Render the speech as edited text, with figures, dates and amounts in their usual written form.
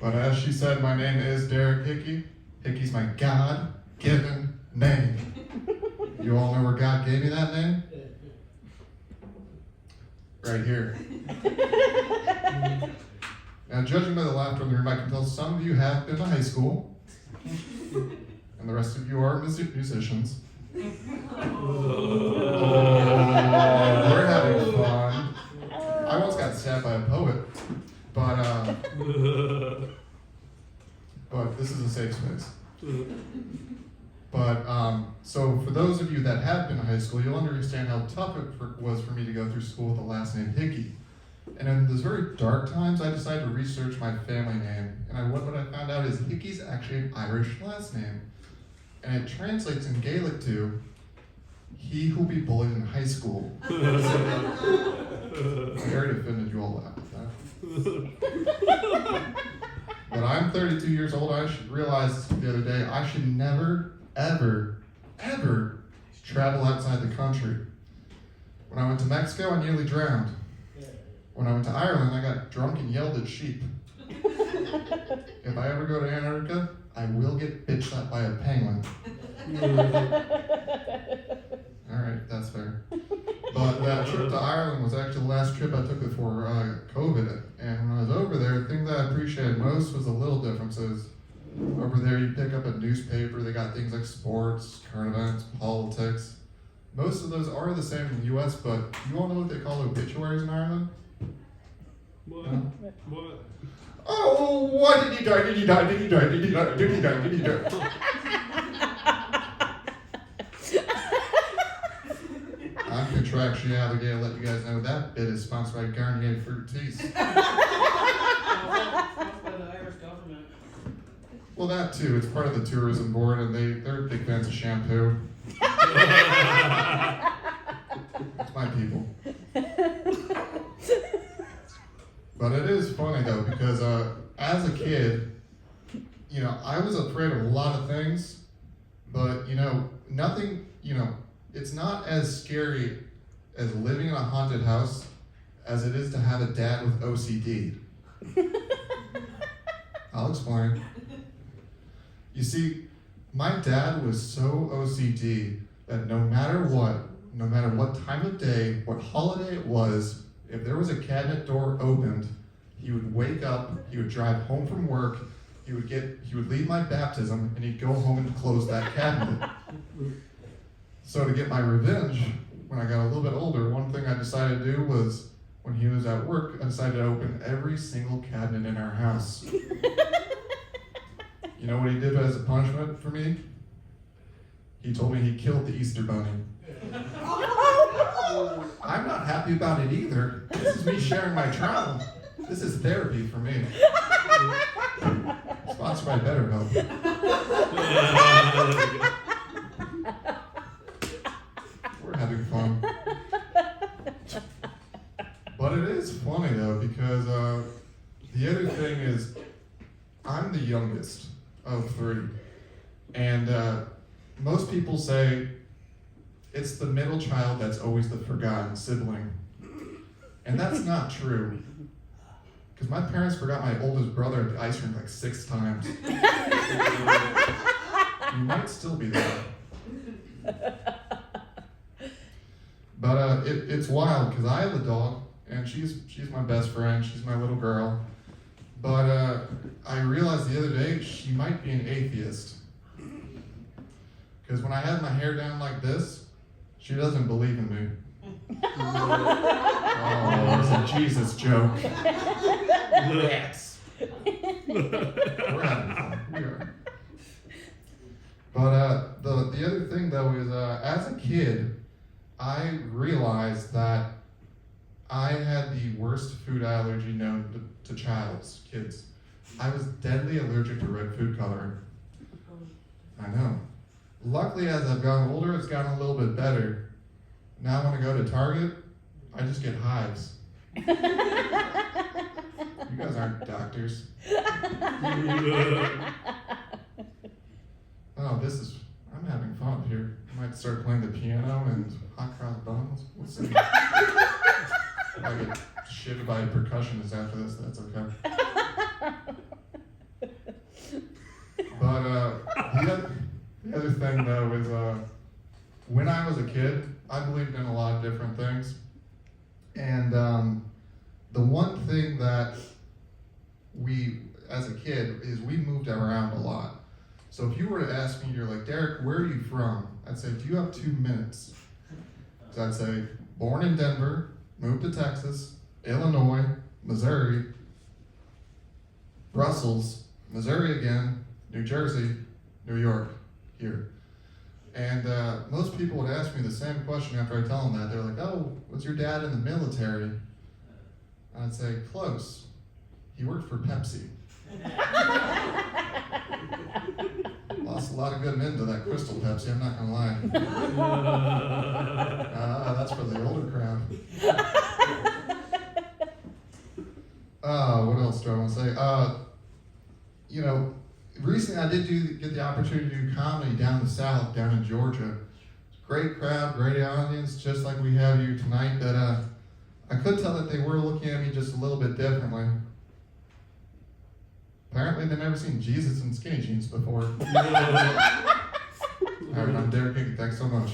But as she said, my name is Derek Hickey. Hickey's my God-given name. You all know where God gave me that name? Right here. Now, judging by the laughter in the room, I can tell some of you have been to high school, and the rest of you are musicians. Oh, we're having fun. I once got stabbed by a poet, but this is a safe space. But, so for those of you that have been to high school, you'll understand how tough it was for me to go through school with the last name Hickey. And in those very dark times, I decided to research my family name. And what I found out is Hickey's actually an Irish last name. And it translates in Gaelic to, he who'll be bullied in high school. I'm very offended you all laughed at that. But I'm 32 years old. I should realize the other day, I should never, ever, ever travel outside the country. When I went to Mexico, I nearly drowned. When I went to Ireland, I got drunk and yelled at sheep. If I ever go to Antarctica, I will get bitched at by a penguin. Alright, that's fair. But that trip to Ireland was actually the last trip I took before COVID. And when I was over there, the thing that I appreciated most was the little differences. Over there, you pick up a newspaper, they got things like sports, current events, politics. Most of those are the same in the US, but you all know what they call obituaries in Ireland? What? No? What? Oh, why did he die? Did he die? Did he die? Did he die? Did he die? Did he die? I'm contractually obligated to let you guys know that bit is sponsored by Garnier Fruit Teas. Sponsored by the Irish government. Well, that too. It's part of the tourism board, and they're big fans of shampoo. It's my people. But it is funny though, because as a kid, I was afraid of a lot of things, but nothing, it's not as scary as living in a haunted house as it is to have a dad with OCD. I'll explain. You see, my dad was so OCD that no matter what time of day, what holiday it was, if there was a cabinet door opened, he would wake up, he would drive home from work, he would leave my baptism, and he'd go home and close that cabinet. So to get my revenge, when I got a little bit older, one thing I decided to do was, when he was at work, I decided to open every single cabinet in our house. You know what he did as a punishment for me? He told me he killed the Easter Bunny. I'm not happy about it either. This is me sharing my trauma. This is therapy for me. Sponsored by BetterHelp. We're having fun. But it is funny though, because the other thing is, I'm the youngest of three. And most people say it's the middle child that's always the forgotten sibling. And that's not true. Because my parents forgot my oldest brother at the ice rink like 6 times. You might still be there. But it's wild, because I have a dog, and she's my best friend, she's my little girl. But I realized the other day she might be an atheist. Because when I had my hair down like this, she doesn't believe in me. Oh, it's a Jesus joke. Yes. We're having fun. We are. But the other thing though is, as a kid, I realized that I had the worst food allergy known to kids. I was deadly allergic to red food coloring. I know. Luckily, as I've gotten older, it's gotten a little bit better. Now when I go to Target, I just get hives. You guys aren't doctors. Oh, I'm having fun here. I might start playing the piano and hot cross buns. We'll see. If I get shitted by a percussionist after this, that's okay. But the other thing though is when I was a kid, I believed in a lot of different things, and the one thing that we, as a kid, is we moved around a lot. So if you were to ask me, you're like, Derek, where are you from? I'd say, do you have 2 minutes? So I'd say, born in Denver, moved to Texas, Illinois, Missouri, Brussels, Missouri again, New Jersey, New York, here. And most people would ask me the same question after I tell them that. They're like, oh, was your dad in the military? And I'd say, close. He worked for Pepsi. Lost a lot of good men to that Crystal Pepsi, I'm not gonna lie. That's for the older crowd. What else do I want to say? Recently I did get the opportunity to do comedy down the South, down in Georgia. Great crowd, great audience, just like we have you tonight. But I could tell that they were looking at me just a little bit differently. Apparently they've never seen Jesus in skinny jeans before. All right, I'm Derek Hickey. Thanks so much.